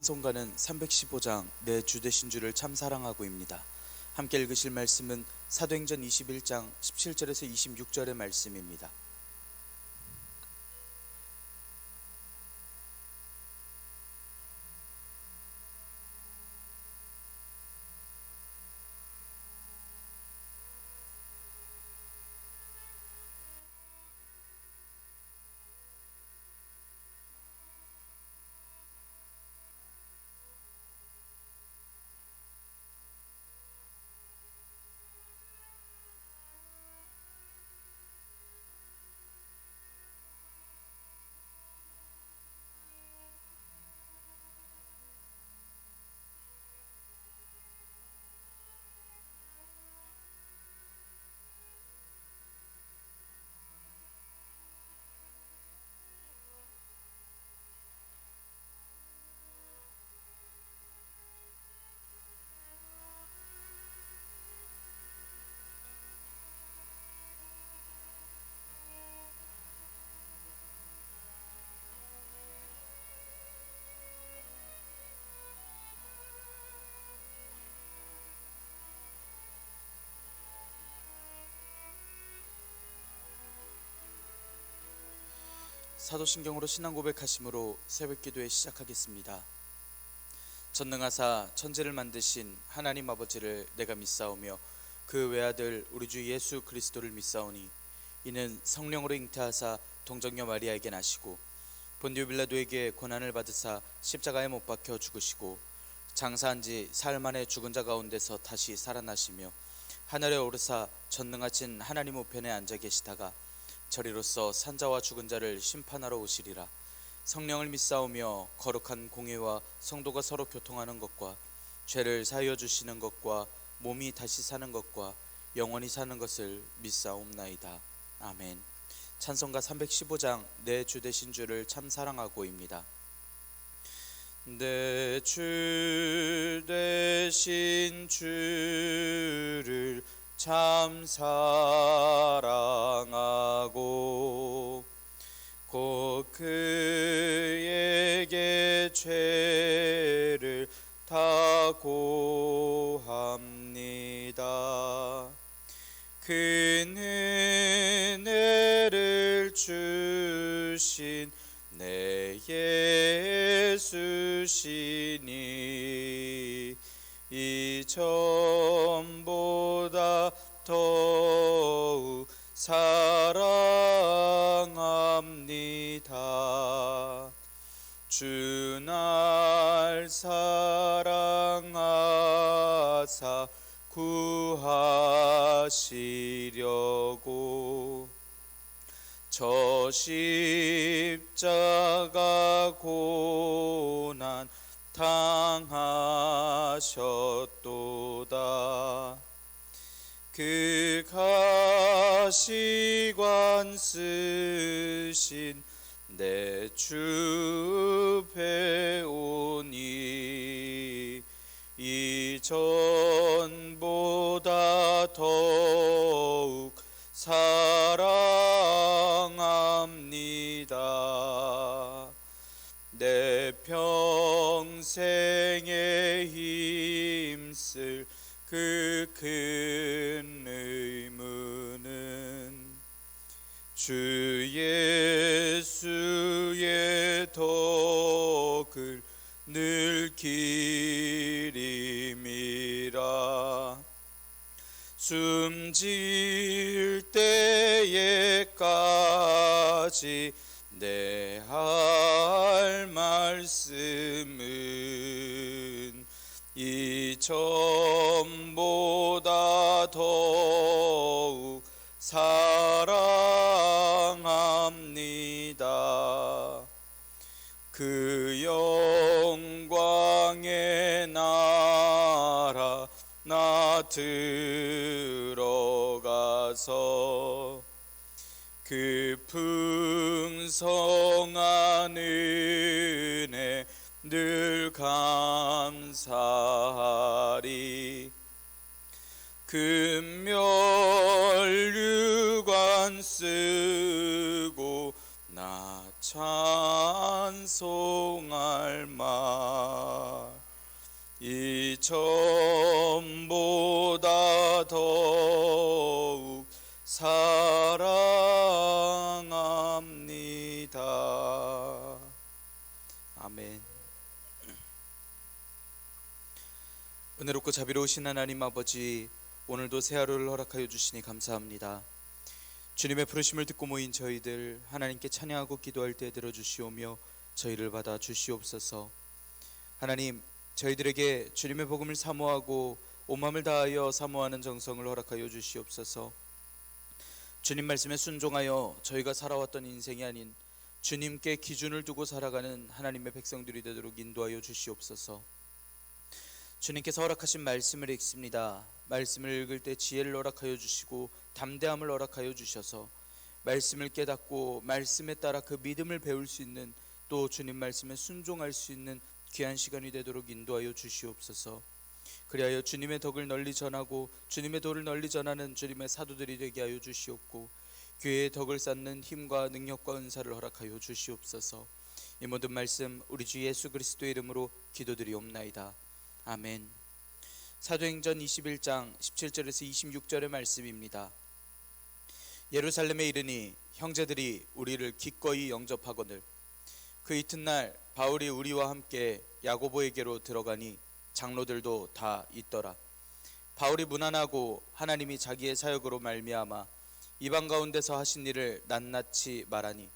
찬송가는 315장 내 주 되신 주를 참 사랑하고입니다. 함께 읽으실 말씀은 사도행전 21장 17절에서 26절의 말씀입니다. 사도신경으로 신앙 고백하심으로 새벽기도에 시작하겠습니다. 전능하사 천지를 만드신 하나님 아버지를 내가 믿사오며 그 외아들 우리 주 예수 그리스도를 믿사오니 이는 성령으로 잉태하사 동정녀 마리아에게 나시고 본디오 빌라도에게 고난을 받으사 십자가에 못 박혀 죽으시고 장사한 지 사흘 만에 죽은 자 가운데서 다시 살아나시며 하늘에 오르사 전능하신 하나님 우편에 앉아 계시다가 저리로서 산자와 죽은 자를 심판하러 오시리라. 성령을 믿사오며 거룩한 공회와 성도가 서로 교통하는 것과 죄를 사하여 주시는 것과 몸이 다시 사는 것과 영원히 사는 것을 믿사옵나이다. 아멘. 찬송가 315장 내 주 되신 주를 참 사랑하고입니다. 내 주 되신 주를 참 사랑하고 곧 그에게 죄를 다 고합니다. 그 은혜를 주신 내 예수시니 이전보다 더욱 사랑합니다. 주 날 사랑하사 구하시려고 저 십자가 고난 당하셨도다. 그 가시관 쓰신 내 주 배우니 이전보다 더욱 사랑합니다. 내 평생에 힘쓸 그 큰 의무는 주 예수의 덕을 늘 기림이라. 숨질 때에까지 내 할 말씀은 이전보다 더욱 사랑합니다. 그 영광의 나라 나 들어가서 그 풍성한 은혜 늘 감사하리. 금멸류관 쓰고 나 찬송할 말 이 전보다 더욱 사랑합니다. 아멘. 은혜롭고 자비로우신 하나님 아버지, 오늘도 새 하루를 허락하여 주시니 감사합니다. 주님의 부르심을 듣고 모인 저희들 하나님께 찬양하고 기도할 때 들어주시오며 저희를 받아 주시옵소서. 하나님, 저희들에게 주님의 복음을 사모하고 온 마음을 다하여 사모하는 정성을 허락하여 주시옵소서. 주님 말씀에 순종하여 저희가 살아왔던 인생이 아닌 주님께 기준을 두고 살아가는 하나님의 백성들이 되도록 인도하여 주시옵소서. 주님께서 허락하신 말씀을 읽습니다. 말씀을 읽을 때 지혜를 허락하여 주시고 담대함을 허락하여 주셔서 말씀을 깨닫고 말씀에 따라 그 믿음을 배울 수 있는, 또 주님 말씀에 순종할 수 있는 귀한 시간이 되도록 인도하여 주시옵소서. 그리하여 주님의 덕을 널리 전하고 주님의 도를 널리 전하는 주님의 사도들이 되게 하여 주시옵고, 교회의 덕을 쌓는 힘과 능력과 은사를 허락하여 주시옵소서. 이 모든 말씀 우리 주 예수 그리스도의 이름으로 기도드리옵나이다. 아멘. 사도행전 21장 17절에서 26절의 말씀입니다. 예루살렘에 이르니 형제들이 우리를 기꺼이 영접하거늘 그 이튿날 바울이 우리와 함께 야고보에게로 들어가니 장로들도 다 있더라. 바울이 무난하고 하나님이 자기의 사역으로 말미암아 이방 가운데서 하신 일을 낱낱이 말하니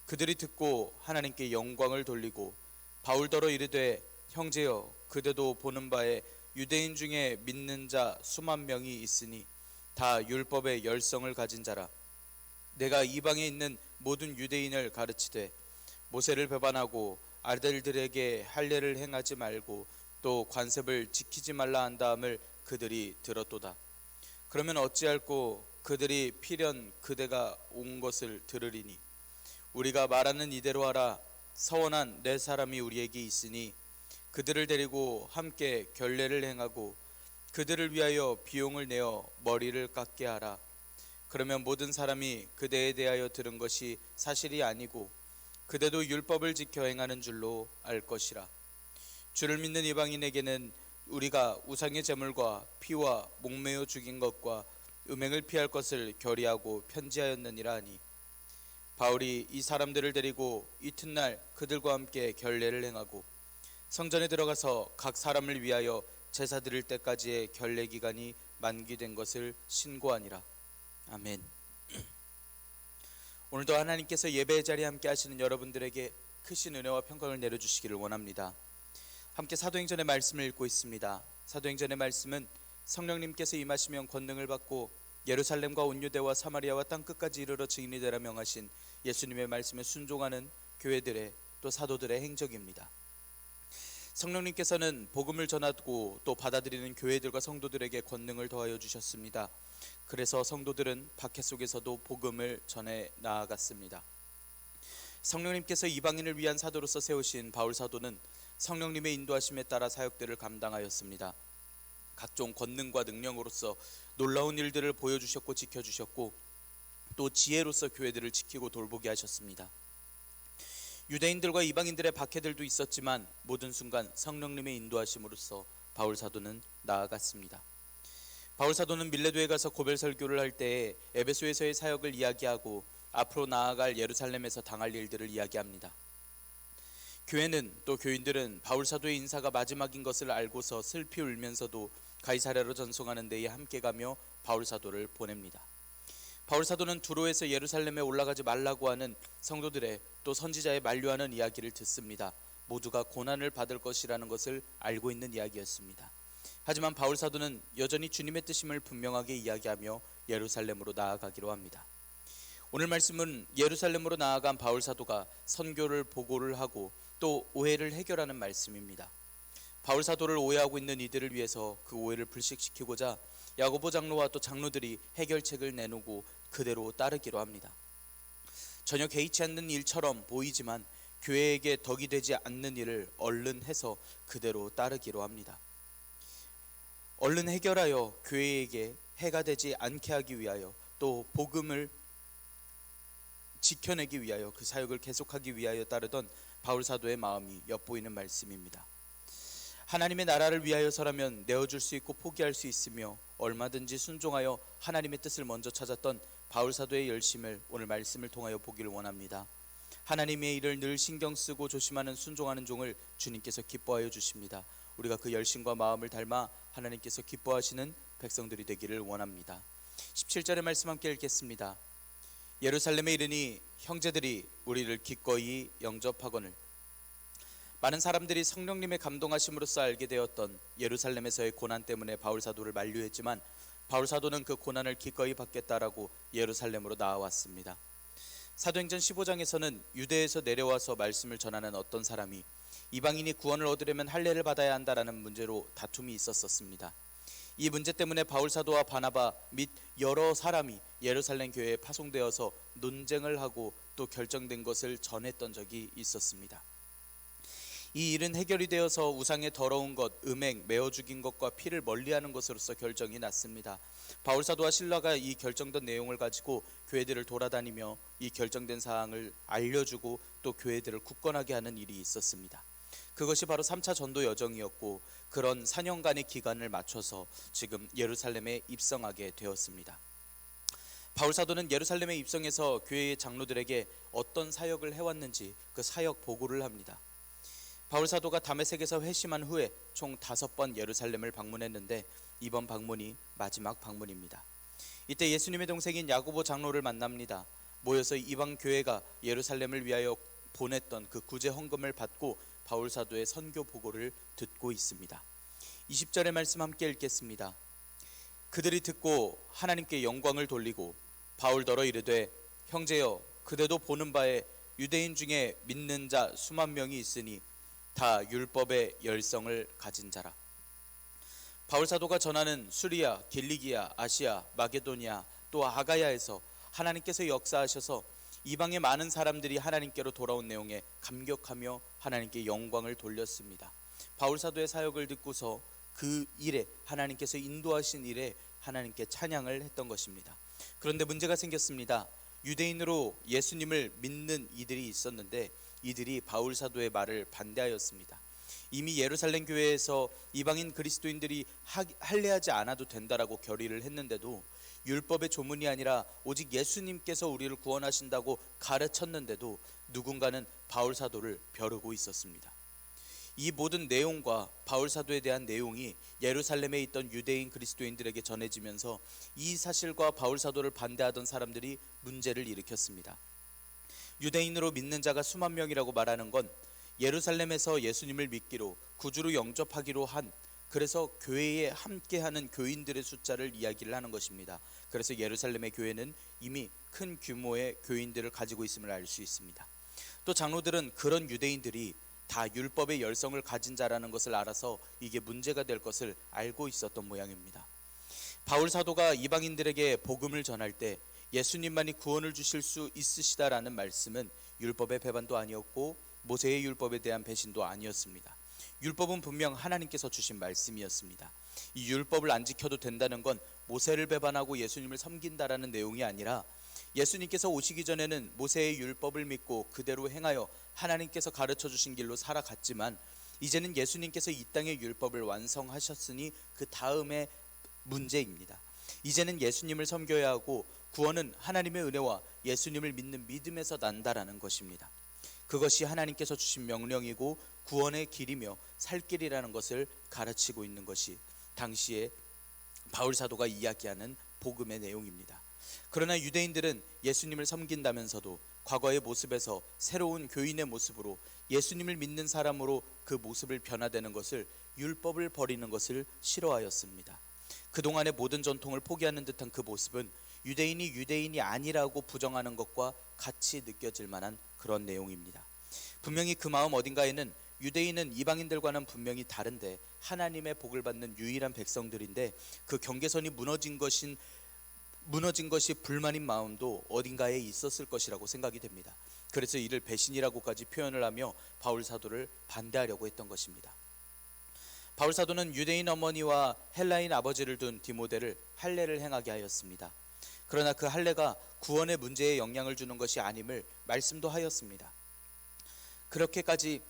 그들이 듣고 하나님께 영광을 돌리고 바울더러 이르되, 형제여, 그대도 보는 바에 유대인 중에 믿는 자 수만 명이 있으니 다 율법의 열성을 가진 자라. 내가 이방에 있는 모든 유대인을 가르치되 모세를 배반하고 아들들에게 할례를 행하지 말고 또 관습을 지키지 말라 한다함을 그들이 들었도다. 그러면 어찌할꼬 그들이 필연 그대가 온 것을 들으리니 우리가 말하는 이대로 하라. 서원한 네 사람이 우리에게 있으니 그들을 데리고 함께 결례를 행하고 그들을 위하여 비용을 내어 머리를 깎게 하라. 그러면 모든 사람이 그대에 대하여 들은 것이 사실이 아니고 그대도 율법을 지켜 행하는 줄로 알 것이라. 주를 믿는 이방인에게는 우리가 우상의 제물과 피와 목매어 죽인 것과 음행을 피할 것을 결의하고 편지하였느니라 하니, 바울이 이 사람들을 데리고 이튿날 그들과 함께 결례를 행하고 성전에 들어가서 각 사람을 위하여 제사 드릴 때까지의 결례 기간이 만기된 것을 신고하니라. 아멘. 오늘도 하나님께서 예배의 자리에 함께 하시는 여러분들에게 크신 은혜와 평강을 내려주시기를 원합니다. 함께 사도행전의 말씀을 읽고 있습니다. 사도행전의 말씀은 성령님께서 임하시면 권능을 받고 예루살렘과 온 유대와 사마리아와 땅끝까지 이르러 증인이 되라 명하신 예수님의 말씀에 순종하는 교회들의, 또 사도들의 행적입니다. 성령님께서는 복음을 전하고 또 받아들이는 교회들과 성도들에게 권능을 더하여 주셨습니다. 그래서 성도들은 박해 속에서도 복음을 전해 나아갔습니다. 성령님께서 이방인을 위한 사도로서 세우신 바울 사도는 성령님의 인도하심에 따라 사역들을 감당하였습니다. 각종 권능과 능력으로서 놀라운 일들을 보여주셨고 지켜주셨고, 또 지혜로서 교회들을 지키고 돌보게 하셨습니다. 유대인들과 이방인들의 박해들도 있었지만 모든 순간 성령님의 인도하심으로써 바울 사도는 나아갔습니다. 바울 사도는 밀레도에 가서 고별 설교를 할 때에 에베소에서의 사역을 이야기하고 앞으로 나아갈 예루살렘에서 당할 일들을 이야기합니다. 교회는, 또 교인들은 바울 사도의 인사가 마지막인 것을 알고서 슬피 울면서도 가이사랴로 전송하는 데에 함께 가며 바울 사도를 보냅니다. 바울 사도는 두로에서 예루살렘에 올라가지 말라고 하는 성도들의, 또 선지자의 만류하는 이야기를 듣습니다. 모두가 고난을 받을 것이라는 것을 알고 있는 이야기였습니다. 하지만 바울 사도는 여전히 주님의 뜻임을 분명하게 이야기하며 예루살렘으로 나아가기로 합니다. 오늘 말씀은 예루살렘으로 나아간 바울 사도가 선교를 보고를 하고 또 오해를 해결하는 말씀입니다. 바울 사도를 오해하고 있는 이들을 위해서 그 오해를 불식시키고자 야고보 장로와 또 장로들이 해결책을 내놓고 그대로 따르기로 합니다. 전혀 개의치 않는 일처럼 보이지만 교회에게 덕이 되지 않는 일을 얼른 해서 그대로 따르기로 합니다. 얼른 해결하여 교회에게 해가 되지 않게 하기 위하여, 또 복음을 지켜내기 위하여 그 사역을 계속하기 위하여 따르던 바울 사도의 마음이 엿보이는 말씀입니다. 하나님의 나라를 위하여서라면 내어줄 수 있고 포기할 수 있으며 얼마든지 순종하여 하나님의 뜻을 먼저 찾았던 바울 사도의 열심을 오늘 말씀을 통하여 보기를 원합니다. 하나님의 일을 늘 신경 쓰고 조심하는 순종하는 종을 주님께서 기뻐하여 주십니다. 우리가 그 열심과 마음을 닮아 하나님께서 기뻐하시는 백성들이 되기를 원합니다. 17절의 말씀 함께 읽겠습니다. 예루살렘에 이르니 형제들이 우리를 기꺼이 영접하거늘. 많은 사람들이 성령님의 감동하심으로써 알게 되었던 예루살렘에서의 고난 때문에 바울 사도를 만류했지만 바울 사도는 그 고난을 기꺼이 받겠다라고 예루살렘으로 나아왔습니다. 사도행전 15장에서는 유대에서 내려와서 말씀을 전하는 어떤 사람이 이방인이 구원을 얻으려면 할례를 받아야 한다라는 문제로 다툼이 있었습니다. 이 문제 때문에 바울 사도와 바나바 및 여러 사람이 예루살렘 교회에 파송되어서 논쟁을 하고 또 결정된 것을 전했던 적이 있었습니다. 이 일은 해결이 되어서 우상의 더러운 것, 음행, 메어 죽인 것과 피를 멀리하는 것으로서 결정이 났습니다. 바울 사도와 실라가 이 결정된 내용을 가지고 교회들을 돌아다니며 이 결정된 사항을 알려주고 또 교회들을 굳건하게 하는 일이 있었습니다. 그것이 바로 3차 전도 여정이었고 그런 4년간의 기간을 맞춰서 지금 예루살렘에 입성하게 되었습니다. 바울 사도는 예루살렘에 입성해서 교회의 장로들에게 어떤 사역을 해왔는지 그 사역 보고를 합니다. 바울 사도가 다메섹에서 회심한 후에 총 5번 예루살렘을 방문했는데 이번 방문이 마지막 방문입니다. 이때 예수님의 동생인 야고보 장로를 만납니다. 모여서 이방 교회가 예루살렘을 위하여 보냈던 그 구제 헌금을 받고 바울 사도의 선교 보고를 듣고 있습니다. 20절의 말씀 함께 읽겠습니다. 그들이 듣고 하나님께 영광을 돌리고 바울더러 이르되 형제여 그대도 보는 바에 유대인 중에 믿는 자 수만 명이 있으니 다 율법의 열성을 가진 자라. 바울 사도가 전하는 수리아, 길리기아, 아시아, 마게도니아 또 아가야에서 하나님께서 역사하셔서 이방의 많은 사람들이 하나님께로 돌아온 내용에 감격하며 하나님께 영광을 돌렸습니다. 바울 사도의 사역을 듣고서 그 일에 하나님께서 인도하신 일에 하나님께 찬양을 했던 것입니다. 그런데 문제가 생겼습니다. 유대인으로 예수님을 믿는 이들이 있었는데 이들이 바울 사도의 말을 반대하였습니다. 이미 예루살렘 교회에서 이방인 그리스도인들이 할례하지 않아도 된다라고 결의를 했는데도 율법의 조문이 아니라 오직 예수님께서 우리를 구원하신다고 가르쳤는데도 누군가는 바울 사도를 벼르고 있었습니다. 이 모든 내용과 바울 사도에 대한 내용이 예루살렘에 있던 유대인 그리스도인들에게 전해지면서 이 사실과 바울 사도를 반대하던 사람들이 문제를 일으켰습니다. 유대인으로 믿는 자가 수만 명이라고 말하는 건 예루살렘에서 예수님을 믿기로 구주로 영접하기로 한 그래서 교회에 함께하는 교인들의 숫자를 이야기를 하는 것입니다. 그래서 예루살렘의 교회는 이미 큰 규모의 교인들을 가지고 있음을 알 수 있습니다. 또 장로들은 그런 유대인들이 다 율법의 열성을 가진 자라는 것을 알아서 이게 문제가 될 것을 알고 있었던 모양입니다. 바울 사도가 이방인들에게 복음을 전할 때 예수님만이 구원을 주실 수 있으시다라는 말씀은 율법의 배반도 아니었고 모세의 율법에 대한 배신도 아니었습니다. 율법은 분명 하나님께서 주신 말씀이었습니다. 이 율법을 안 지켜도 된다는 건 모세를 배반하고 예수님을 섬긴다라는 내용이 아니라 예수님께서 오시기 전에는 모세의 율법을 믿고 그대로 행하여 하나님께서 가르쳐 주신 길로 살아갔지만 이제는 예수님께서 이 땅의 율법을 완성하셨으니 그 다음에 문제입니다. 이제는 예수님을 섬겨야 하고 구원은 하나님의 은혜와 예수님을 믿는 믿음에서 난다라는 것입니다. 그것이 하나님께서 주신 명령이고 구원의 길이며 살 길이라는 것을 가르치고 있는 것이 당시에 바울 사도가 이야기하는 복음의 내용입니다. 그러나 유대인들은 예수님을 섬긴다면서도 과거의 모습에서 새로운 교인의 모습으로 예수님을 믿는 사람으로 그 모습을 변화되는 것을 율법을 버리는 것을 싫어하였습니다. 그동안의 모든 전통을 포기하는 듯한 그 모습은 유대인이 유대인이 아니라고 부정하는 것과 같이 느껴질 만한 그런 내용입니다. 분명히 그 마음 어딘가에는 유대인은 이방인들과는 분명히 다른데 하나님의 복을 받는 유일한 백성들인데 그 경계선이 무너진 것이 불만인 마음도 어딘가에 있었을 것이라고 생각이 됩니다. 그래서 이를 배신이라고까지 표현을 하며 바울 사도를 반대하려고 했던 것입니다. 바울 사도는 유대인 어머니와 헬라인 아버지를 둔 디모데를 할례를 행하게 하였습니다. 그러나 그 할례가 구원의 문제에 영향을 주는 것이 아님을 말씀도 하였습니다. 그렇게까지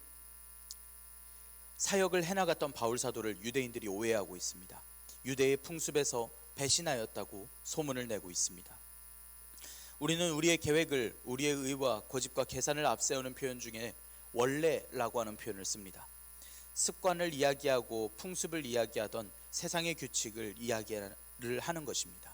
사역을 해나갔던 바울 사도를 유대인들이 오해하고 있습니다. 유대의 풍습에서 배신하였다고 소문을 내고 있습니다. 우리는 우리의 계획을 우리의 의와 고집과 계산을 앞세우는 표현 중에 원래라고 하는 표현을 씁니다. 습관을 이야기하고 풍습을 이야기하던 세상의 규칙을 이야기를 하는 것입니다.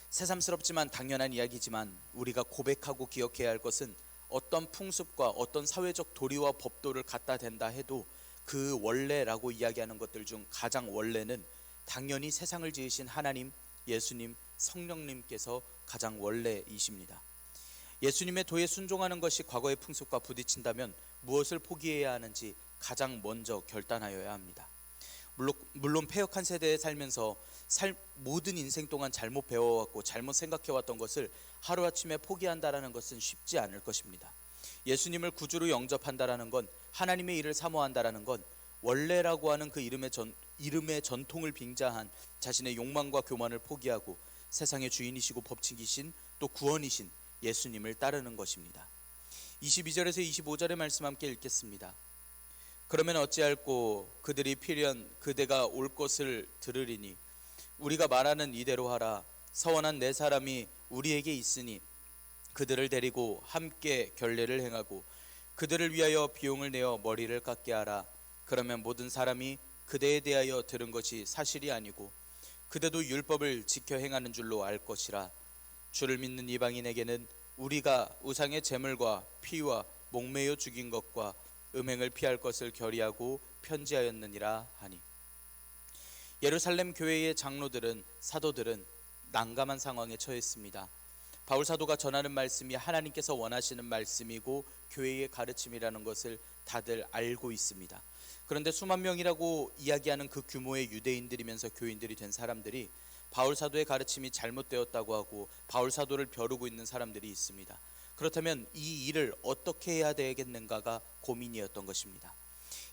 새삼스럽지만 당연한 이야기지만 우리가 고백하고 기억해야 할 것은 어떤 풍습과 어떤 사회적 도리와 법도를 갖다 댄다 해도 그 원래라고 이야기하는 것들 중 가장 원래는 당연히 세상을 지으신 하나님, 예수님, 성령님께서 가장 원래이십니다. 예수님의 도에 순종하는 것이 과거의 풍습과 부딪힌다면 무엇을 포기해야 하는지 가장 먼저 결단하여야 합니다. 물론 패역한 세대에 살면서 모든 인생 동안 잘못 배워왔고 잘못 생각해왔던 것을 하루아침에 포기한다라는 것은 쉽지 않을 것입니다. 예수님을 구주로 영접한다라는 건, 하나님의 일을 사모한다라는 건 원래라고 하는 그 이름의 전통을 빙자한 자신의 욕망과 교만을 포기하고 세상의 주인이시고 법칙이신 또 구원이신 예수님을 따르는 것입니다. 22절에서 25절의 말씀 함께 읽겠습니다. 그러면 어찌할꼬 그들이 필연 그대가 올 것을 들으리니 우리가 말하는 이대로 하라. 서원한 네 사람이 우리에게 있으니 그들을 데리고 함께 결례를 행하고 그들을 위하여 비용을 내어 머리를 깎게 하라. 그러면 모든 사람이 그대에 대하여 들은 것이 사실이 아니고 그대도 율법을 지켜 행하는 줄로 알 것이라. 주를 믿는 이방인에게는 우리가 우상의 제물과 피와 목매여 죽인 것과 음행을 피할 것을 결의하고 편지하였느니라 하니. 예루살렘 교회의 장로들은, 사도들은 난감한 상황에 처했습니다. 바울 사도가 전하는 말씀이 하나님께서 원하시는 말씀이고 교회의 가르침이라는 것을 다들 알고 있습니다. 그런데 수만 명이라고 이야기하는 그 규모의 유대인들이면서 교인들이 된 사람들이 바울 사도의 가르침이 잘못되었다고 하고 바울 사도를 벼르고 있는 사람들이 있습니다. 그렇다면 이 일을 어떻게 해야 되겠는가가 고민이었던 것입니다.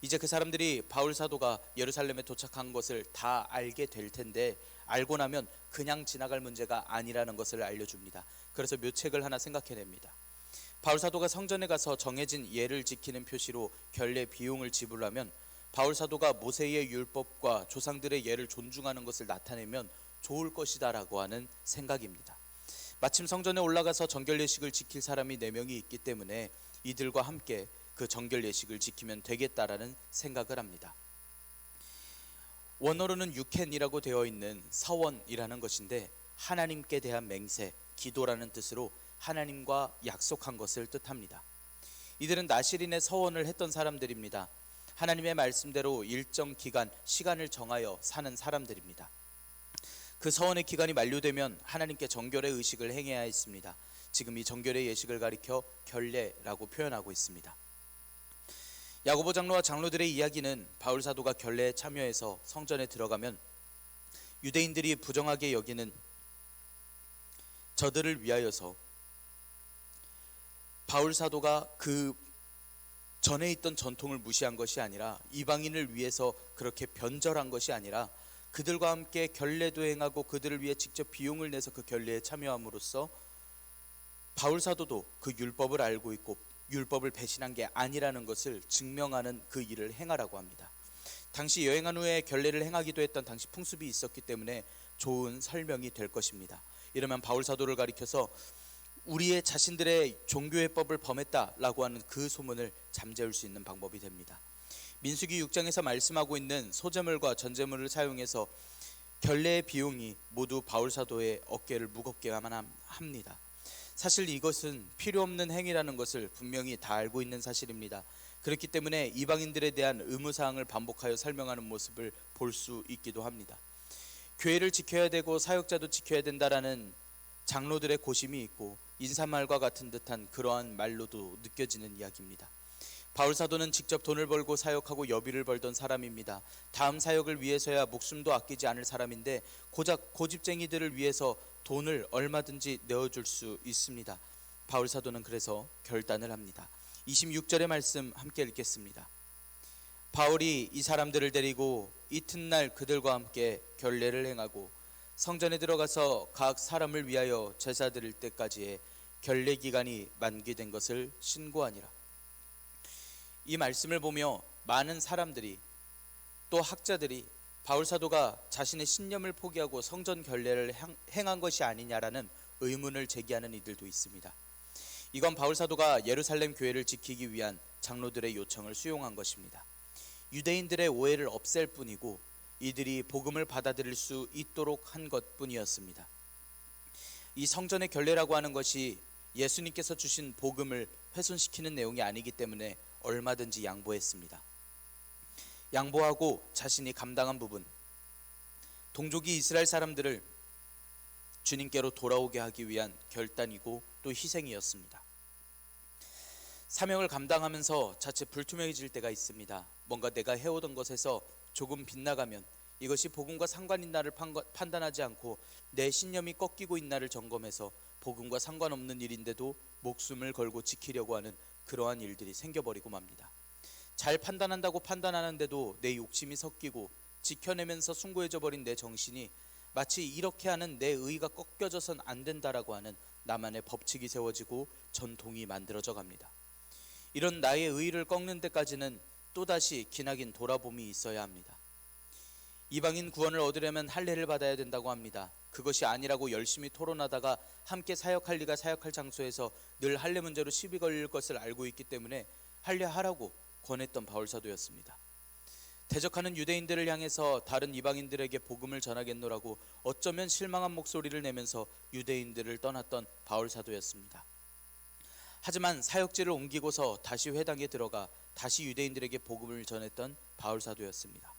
이제 그 사람들이 바울 사도가 예루살렘에 도착한 것을 다 알게 될 텐데, 알고 나면 그냥 지나갈 문제가 아니라는 것을 알려줍니다. 그래서 묘책을 하나 생각해냅니다. 바울 사도가 성전에 가서 정해진 예를 지키는 표시로 결례 비용을 지불하면 바울 사도가 모세의 율법과 조상들의 예를 존중하는 것을 나타내면 좋을 것이다 라고 하는 생각입니다. 마침 성전에 올라가서 정결 예식을 지킬 사람이 4명이 있기 때문에 이들과 함께 그 정결 예식을 지키면 되겠다라는 생각을 합니다. 원어로는 유캔이라고 되어 있는 서원이라는 것인데 하나님께 대한 맹세, 기도라는 뜻으로 하나님과 약속한 것을 뜻합니다. 이들은 나실인의 서원을 했던 사람들입니다. 하나님의 말씀대로 일정 기간, 시간을 정하여 사는 사람들입니다. 그 서원의 기간이 만료되면 하나님께 정결의 의식을 행해야 했습니다. 지금 이 정결의 예식을 가리켜 결례라고 표현하고 있습니다. 야고보 장로와 장로들의 이야기는 바울 사도가 결례에 참여해서 성전에 들어가면 유대인들이 부정하게 여기는 저들을 위하여서 바울 사도가 그 전에 있던 전통을 무시한 것이 아니라 이방인을 위해서 그렇게 변절한 것이 아니라 그들과 함께 결례도 행하고 그들을 위해 직접 비용을 내서 그 결례에 참여함으로써 바울 사도도 그 율법을 알고 있고 율법을 배신한 게 아니라는 것을 증명하는 그 일을 행하라고 합니다. 당시 여행한 후에 결례를 행하기도 했던 당시 풍습이 있었기 때문에 좋은 설명이 될 것입니다. 이러면 바울 사도를 가리켜서 우리의 자신들의 종교의 법을 범했다라고 하는 그 소문을 잠재울 수 있는 방법이 됩니다. 민수기 6장에서 말씀하고 있는 소제물과 전제물을 사용해서 결례의 비용이 모두 바울 사도의 어깨를 무겁게만 합니다. 사실 이것은 필요 없는 행위라는 것을 분명히 다 알고 있는 사실입니다. 그렇기 때문에 이방인들에 대한 의무사항을 반복하여 설명하는 모습을 볼 수 있기도 합니다. 교회를 지켜야 되고 사역자도 지켜야 된다라는 장로들의 고심이 있고 인사말과 같은 듯한 그러한 말로도 느껴지는 이야기입니다. 바울 사도는 직접 돈을 벌고 사역하고 여비를 벌던 사람입니다. 다음 사역을 위해서야 목숨도 아끼지 않을 사람인데 고작 고집쟁이들을 위해서 돈을 얼마든지 내어줄 수 있습니다. 바울 사도는 그래서 결단을 합니다. 26절의 말씀 함께 읽겠습니다. 바울이 이 사람들을 데리고 이튿날 그들과 함께 결례를 행하고 성전에 들어가서 각 사람을 위하여 제사 드릴 때까지의 결례 기간이 만기된 것을 신고하니라. 이 말씀을 보며 많은 사람들이 또 학자들이 바울 사도가 자신의 신념을 포기하고 성전 결례를 행한 것이 아니냐라는 의문을 제기하는 이들도 있습니다. 이건 바울 사도가 예루살렘 교회를 지키기 위한 장로들의 요청을 수용한 것입니다. 유대인들의 오해를 없앨 뿐이고 이들이 복음을 받아들일 수 있도록 한 것뿐이었습니다. 이 성전의 결례라고 하는 것이 예수님께서 주신 복음을 훼손시키는 내용이 아니기 때문에 얼마든지 양보했습니다. 양보하고 자신이 감당한 부분, 동족이 이스라엘 사람들을 주님께로 돌아오게 하기 위한 결단이고 또 희생이었습니다. 사명을 감당하면서 자칫 불투명해질 때가 있습니다. 뭔가 내가 해오던 것에서 조금 빗나가면 이것이 복음과 상관 있나를 판단하지 않고 내 신념이 꺾이고 있나를 점검해서 복음과 상관없는 일인데도 목숨을 걸고 지키려고 하는 그러한 일들이 생겨버리고 맙니다. 잘 판단한다고 판단하는데도 내 욕심이 섞이고 지켜내면서 숭고해져 버린 내 정신이 마치 이렇게 하는 내 의가 꺾여져선 안 된다라고 하는 나만의 법칙이 세워지고 전통이 만들어져 갑니다. 이런 나의 의를 꺾는 데까지는 또다시 기나긴 돌아봄이 있어야 합니다. 이방인 구원을 얻으려면 할례를 받아야 된다고 합니다. 그것이 아니라고 열심히 토론하다가 함께 사역할 리가 사역할 장소에서 늘 할례 문제로 시비 걸릴 것을 알고 있기 때문에 할례하라고 권했던 바울 사도였습니다. 대적하는 유대인들을 향해서 다른 이방인들에게 복음을 전하겠노라고 어쩌면 실망한 목소리를 내면서 유대인들을 떠났던 바울 사도였습니다. 하지만 사역지를 옮기고서 다시 회당에 들어가 다시 유대인들에게 복음을 전했던 바울 사도였습니다.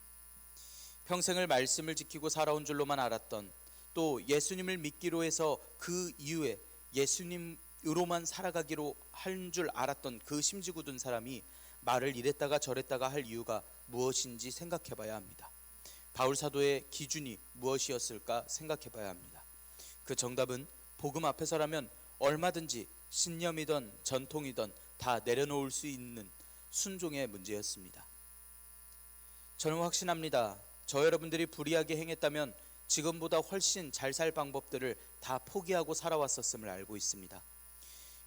평생을 말씀을 지키고 살아온 줄로만 알았던, 또 예수님을 믿기로 해서 그 이후에 예수님으로만 살아가기로 한 줄 알았던 그 심지 굳은 사람이 말을 이랬다가 저랬다가 할 이유가 무엇인지 생각해 봐야 합니다. 바울 사도의 기준이 무엇이었을까 생각해 봐야 합니다. 그 정답은 복음 앞에서라면 얼마든지 신념이든 전통이든 다 내려놓을 수 있는 순종의 문제였습니다. 저는 확신합니다. 저 여러분들이 불의하게 행했다면 지금보다 훨씬 잘 살 방법들을 다 포기하고 살아왔었음을 알고 있습니다.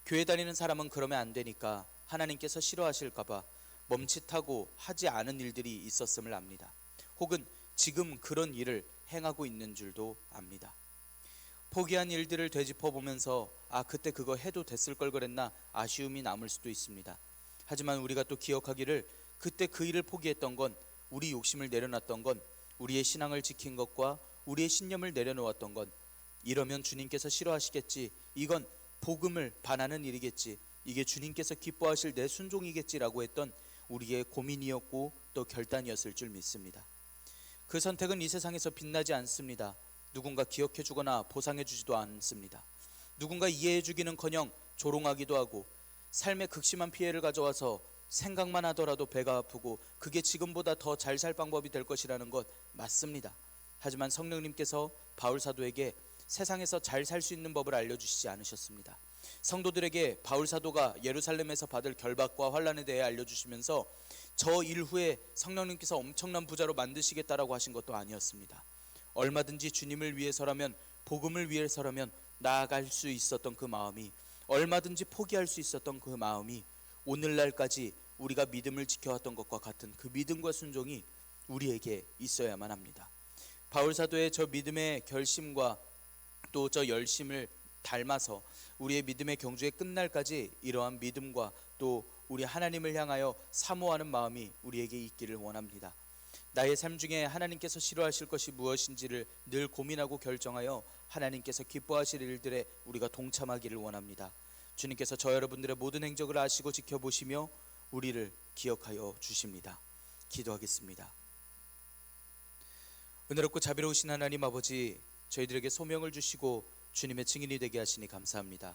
교회 다니는 사람은 그러면 안 되니까 하나님께서 싫어하실까봐 멈칫하고 하지 않은 일들이 있었음을 압니다. 혹은 지금 그런 일을 행하고 있는 줄도 압니다. 포기한 일들을 되짚어보면서 그때 그거 해도 됐을 걸 그랬나 아쉬움이 남을 수도 있습니다. 하지만 우리가 또 기억하기를 그때 그 일을 포기했던 건, 우리 욕심을 내려놨던 건, 우리의 신앙을 지킨 것과 우리의 신념을 내려놓았던 건, 이러면 주님께서 싫어하시겠지, 이건 복음을 반하는 일이겠지, 이게 주님께서 기뻐하실 내 순종이겠지라고 했던 우리의 고민이었고 또 결단이었을 줄 믿습니다. 그 선택은 이 세상에서 빛나지 않습니다. 누군가 기억해 주거나 보상해 주지도 않습니다. 누군가 이해해 주기는커녕 조롱하기도 하고 삶에 극심한 피해를 가져와서 생각만 하더라도 배가 아프고 그게 지금보다 더 잘 살 방법이 될 것이라는 것 맞습니다. 하지만 성령님께서 바울 사도에게 세상에서 잘 살 수 있는 법을 알려주시지 않으셨습니다. 성도들에게 바울 사도가 예루살렘에서 받을 결박과 환난에 대해 알려주시면서 저 일 후에 성령님께서 엄청난 부자로 만드시겠다라고 하신 것도 아니었습니다. 얼마든지 주님을 위해서라면, 복음을 위해서라면 나아갈 수 있었던 그 마음이, 얼마든지 포기할 수 있었던 그 마음이 오늘날까지 우리가 믿음을 지켜왔던 것과 같은 그 믿음과 순종이 우리에게 있어야만 합니다. 바울 사도의 저 믿음의 결심과 또 저 열심을 닮아서 우리의 믿음의 경주의 끝날까지 이러한 믿음과 또 우리 하나님을 향하여 사모하는 마음이 우리에게 있기를 원합니다. 나의 삶 중에 하나님께서 싫어하실 것이 무엇인지를 늘 고민하고 결정하여 하나님께서 기뻐하실 일들에 우리가 동참하기를 원합니다. 주님께서 저 여러분들의 모든 행적을 아시고 지켜보시며 우리를 기억하여 주십니다. 기도하겠습니다. 은혜롭고 자비로우신 하나님 아버지, 저희들에게 소명을 주시고 주님의 증인이 되게 하시니 감사합니다.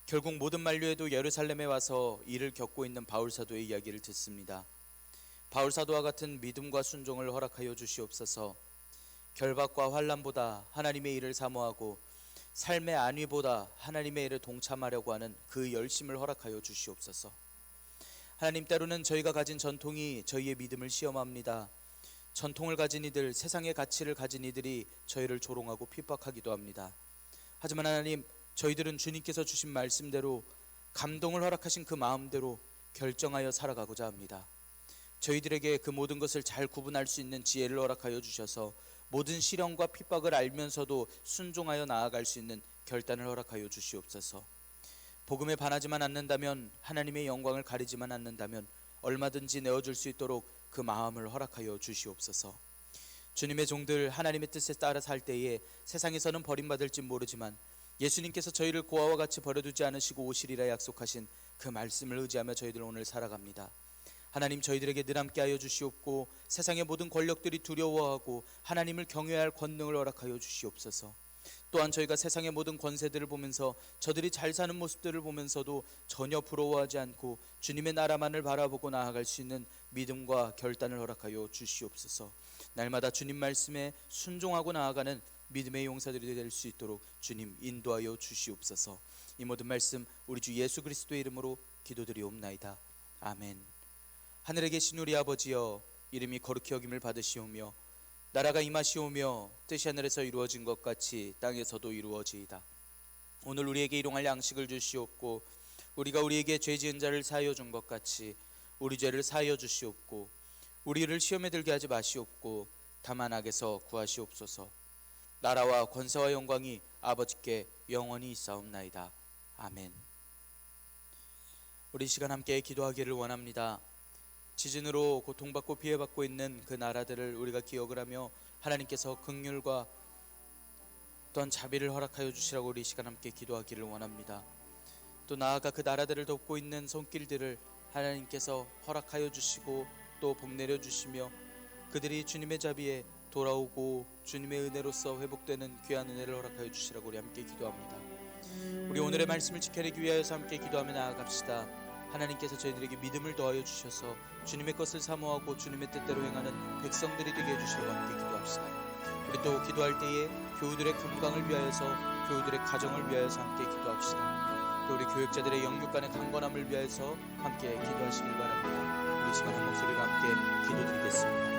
결국 모든 만류에도 예루살렘에 와서 일을 겪고 있는 바울 사도의 이야기를 듣습니다. 바울 사도와 같은 믿음과 순종을 허락하여 주시옵소서. 결박과 환난보다 하나님의 일을 사모하고 삶의 안위보다 하나님의 일에 동참하려고 하는 그 열심을 허락하여 주시옵소서. 하나님, 때로는 저희가 가진 전통이 저희의 믿음을 시험합니다. 전통을 가진 이들, 세상의 가치를 가진 이들이 저희를 조롱하고 핍박하기도 합니다. 하지만 하나님, 저희들은 주님께서 주신 말씀대로, 감동을 허락하신 그 마음대로 결정하여 살아가고자 합니다. 저희들에게 그 모든 것을 잘 구분할 수 있는 지혜를 허락하여 주셔서 모든 시련과 핍박을 알면서도 순종하여 나아갈 수 있는 결단을 허락하여 주시옵소서. 복음에 반하지만 않는다면, 하나님의 영광을 가리지만 않는다면 얼마든지 내어줄 수 있도록 그 마음을 허락하여 주시옵소서. 주님의 종들, 하나님의 뜻에 따라 살 때에 세상에서는 버림받을지 모르지만 예수님께서 저희를 고아와 같이 버려두지 않으시고 오시리라 약속하신 그 말씀을 의지하며 저희들 오늘 살아갑니다. 하나님, 저희들에게 늘 함께하여 주시옵고 세상의 모든 권력들이 두려워하고 하나님을 경외할 권능을 허락하여 주시옵소서. 또한 저희가 세상의 모든 권세들을 보면서 저들이 잘 사는 모습들을 보면서도 전혀 부러워하지 않고 주님의 나라만을 바라보고 나아갈 수 있는 믿음과 결단을 허락하여 주시옵소서. 날마다 주님 말씀에 순종하고 나아가는 믿음의 용사들이 될 수 있도록 주님 인도하여 주시옵소서. 이 모든 말씀 우리 주 예수 그리스도의 이름으로 기도드리옵나이다. 아멘. 하늘에 계신 우리 아버지여, 이름이 거룩히 여김을 받으시오며 나라가 임하시오며 뜻이 하늘에서 이루어진 것 같이 땅에서도 이루어지이다. 오늘 우리에게 일용할 양식을 주시옵고 우리가 우리에게 죄 지은 자를 사하여 준 것 같이 우리 죄를 사하여 주시옵고 우리를 시험에 들게 하지 마시옵고 다만 악에서 구하시옵소서. 나라와 권세와 영광이 아버지께 영원히 있사옵나이다. 아멘. 우리 시간 함께 기도하기를 원합니다. 지진으로 고통받고 피해받고 있는 그 나라들을 우리가 기억을 하며 하나님께서 긍휼과 또한 자비를 허락하여 주시라고 우리 시간 함께 기도하기를 원합니다. 또 나아가 그 나라들을 돕고 있는 손길들을 하나님께서 허락하여 주시고 또 복내려 주시며 그들이 주님의 자비에 돌아오고 주님의 은혜로서 회복되는 귀한 은혜를 허락하여 주시라고 우리 함께 기도합니다. 우리 오늘의 말씀을 지켜내기 위하여서 함께 기도하며 나아갑시다. 하나님께서 저희들에게 믿음을 더하여 주셔서 주님의 것을 사모하고 주님의 뜻대로 행하는 백성들이 되게 해주시라고 함께 기도합시다. 우리 또 기도할 때에 교우들의 건강을 위하여서, 교우들의 가정을 위하여서 함께 기도합시다. 또 우리 교육자들의 영육간의 강건함을 위하여서 함께 기도하시길 바랍니다. 우리 시간 한 목소리로 함께 기도드리겠습니다.